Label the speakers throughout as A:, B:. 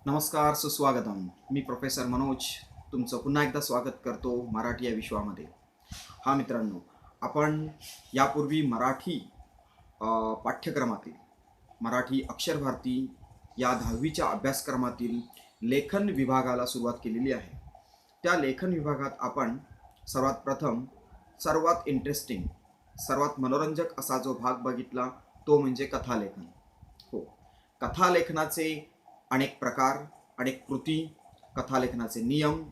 A: नमस्कार, सुस्वागतम. मी प्रोफेसर मनोज तुमचं पुन्हा एकदा स्वागत करतो मराठी या विश्वामध्ये. मित्रांनो, आपण यापूर्वी मराठी पाठ्यक्रमातील मराठी अक्षर भारती या 10वीच्या अभ्यासक्रमातील लेखन विभागाला सुरुवात केलेली आहे. त्या लेखन विभागात आपण सर्वात प्रथम सर्वात इंटरेस्टिंग, सर्वात मनोरंजक असा जो भाग बघितला तो म्हणजे कथालेखन. हो, कथालेखनाचे अनेक प्रकार, अनेक कृती, कथालेखनाचे नियम,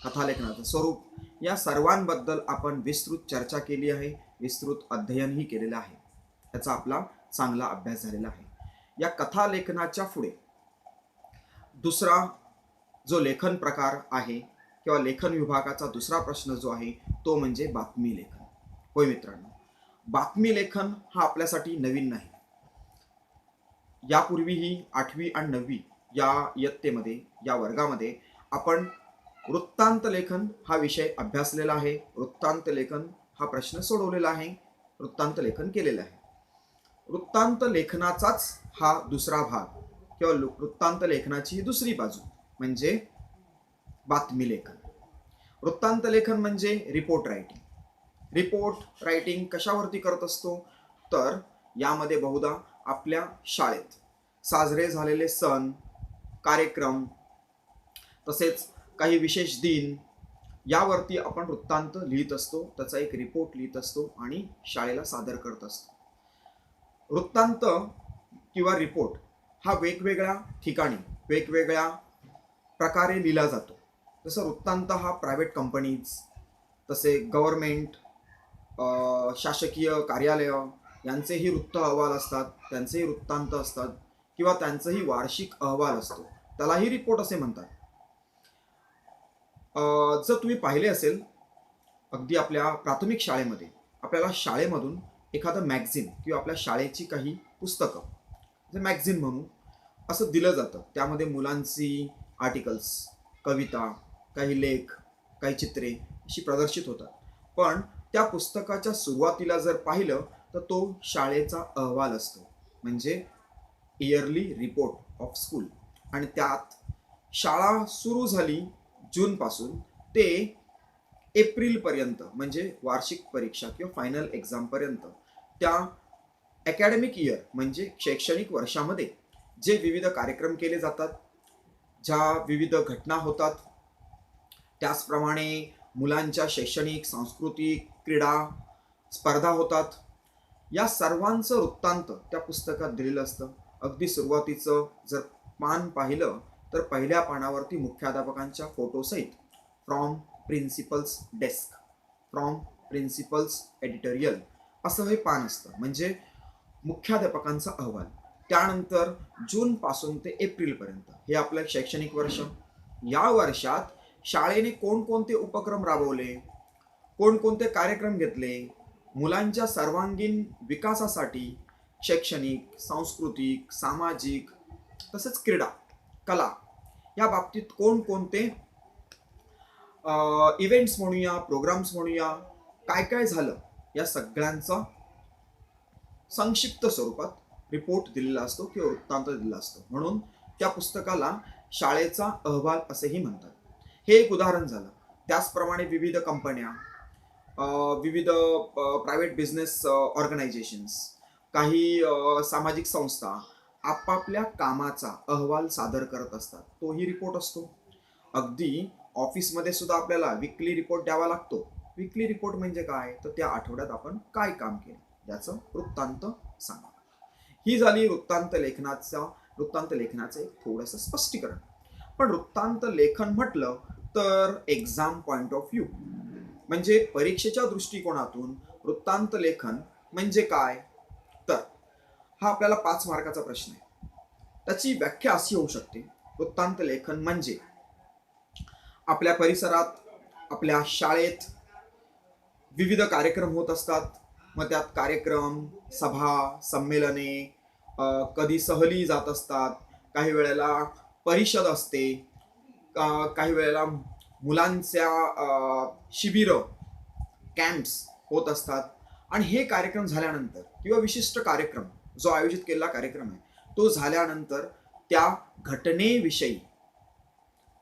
A: कथालेखनाचं स्वरूप या सर्वांबद्दल आपण विस्तृत चर्चा केली आहे, विस्तृत अध्ययनही केलेलं आहे. त्याचा आपला चांगला अभ्यास झालेला आहे. या कथालेखनाच्या पुढे दुसरा जो लेखन प्रकार आहे किंवा लेखन विभागाचा दुसरा प्रश्न जो आहे तो म्हणजे बातमी लेखन. होय मित्रांनो, बातमी लेखन हा आपल्यासाठी नवीन नाही. यापूर्वीही 8वी आणि 9वी या इयत्तेमध्ये, या वर्गामध्ये आपण वृत्तांत लेखन हा विषय अभ्यासलेला आहे. वृत्तांत लेखन हा प्रश्न सोडवलेला आहे, वृत्तांत लेखन केलेलं आहे. वृत्तांत लेखनाचाच हा दुसरा भाग किंवा वृत्तांत लेखनाची ही दुसरी बाजू म्हणजे बातमी लेखन. वृत्तांत लेखन म्हणजे रिपोर्ट रायटिंग. रिपोर्ट रायटिंग कशावरती करत असतो तर यामध्ये बहुधा आपल्या शाळेत साजरे झालेले सण, कार्यक्रम, तसेच काही विशेष दिन यावरती आपण वृत्तांत लिहित असतो, त्याचा एक रिपोर्ट लिहित असतो आणि शाळेला सादर करत असतो. वृत्तांत किंवा रिपोर्ट हा वेगवेगळ्या ठिकाणी वेगवेगळ्या प्रकारे लिहिला जातो. जसं वृत्तांत हा प्रायव्हेट कंपनीज, तसे गव्हर्नमेंट, शासकीय कार्यालय यांचेही वृत्त अहवाल असतात, त्यांचेही वृत्तांत असतात किंवा त्यांचाही वार्षिक अहवाल असतो, त्यालाही रिपोर्ट असे म्हणतात. जर तुम्ही पाहिले असेल अगदी आपल्या प्राथमिक शाळेमध्ये आपल्याला शाळेमधून एखादं मॅगझिन किंवा आपल्या शाळेची काही पुस्तकं जे मॅगझिन म्हणून असं दिलं जातं. त्यामध्ये मुलांची आर्टिकल्स, कविता, काही लेख, काही चित्रे अशी प्रदर्शित होतात. पण त्या पुस्तकाच्या सुरुवातीला जर पाहिलं तर तो शाळेचा अहवाल असतो, म्हणजे इयरली रिपोर्ट ऑफ स्कूल. आणि त्यात शाळा सुरू झाली जूनपासून ते एप्रिलपर्यंत म्हणजे वार्षिक परीक्षा किंवा फायनल एक्झामपर्यंत त्या अकॅडमिक इयर म्हणजे शैक्षणिक वर्षामध्ये जे विविध कार्यक्रम केले जातात, ज्या विविध घटना होतात, त्याचप्रमाणे मुलांच्या शैक्षणिक, सांस्कृतिक, क्रीडा स्पर्धा होतात, या सर्वांचं वृत्तांत त्या पुस्तकात दिलेलं असतं. अगदी सुरुवातीचं जर पान पाहिलं तर पहिल्या पानावरती मुख्याध्यापकांच्या फोटोसहित from principal's desk, from principal's editorial असं हे पान असतं, म्हणजे मुख्याध्यापकांचा अहवाल. त्यानंतर जूनपासून ते एप्रिलपर्यंत हे आपलं शैक्षणिक वर्ष. या वर्षात शाळेने कोणकोणते उपक्रम राबवले, कोणकोणते कार्यक्रम घेतले, मुलांच्या सर्वांगीण विकासासाठी शैक्षणिक, सांस्कृतिक, सामाजिक, तसेच क्रीडा, कला या बाबतीत कोणकोणते इव्हेंट्स म्हणूया, प्रोग्राम्स म्हणूया, काय काय झालं, या सगळ्यांचा संक्षिप्त स्वरूपात रिपोर्ट दिलेला असतो किंवा वृत्तांत दिलेला असतो. म्हणून त्या पुस्तकाला शाळेचा अहवाल असेही म्हणतात. हे एक उदाहरण झालं. त्याचप्रमाणे विविध कंपन्या, विविध प्रायव्हेट बिझनेस ऑर्गनायझेशन्स, काही सामाजिक संस्था आपापल्या कामाचा अहवाल सादर करत असतात, तोही रिपोर्ट असतो. अगदी ऑफिसमध्ये सुद्धा आपल्याला विकली रिपोर्ट द्यावा लागतो. विकली रिपोर्ट म्हणजे काय तर त्या आठवड्यात आपण काय काम केलं याचं वृत्तांत सांगा. ही झाली वृत्तांत लेखनाचं एक थोडंसं स्पष्टीकरण. पण वृत्तांत लेखन म्हटलं तर एक्झाम पॉइंट ऑफ व्ह्यू म्हणजे परीक्षेच्या दृष्टिकोनातून वृत्तांत लेखन म्हणजे काय तर हा आपल्याला 5 मार्काचा प्रश्न आहे. त्याची व्याख्या अशी होऊ शकते, वृत्तांत लेखन म्हणजे आपल्या परिसरात, आपल्या शाळेत विविध कार्यक्रम होत असतात. मग त्यात कार्यक्रम, सभा, संमेलने, कधी सहली जात असतात, काही वेळेला परिषद असते, काही वेळेला मुलांच्या शिबिरं, कॅम्प्स होत असतात. आणि हे कार्यक्रम झाल्यानंतर किंवा विशिष्ट कार्यक्रम जो आयोजित केलेला कार्यक्रम आहे तो झाल्यानंतर त्या घटनेविषयी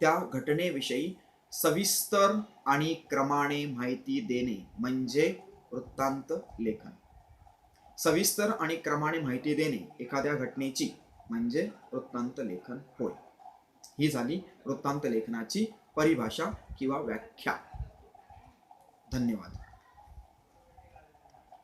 A: त्या घटनेविषयी सविस्तर आणि क्रमाने माहिती देणे म्हणजे वृत्तांत लेखन. सविस्तर आणि क्रमाने माहिती देणे एखाद्या घटनेची म्हणजे वृत्तांत लेखन होय. ही झाली वृत्तांत लेखनाची परिभाषा किंवा व्याख्या. धन्यवाद.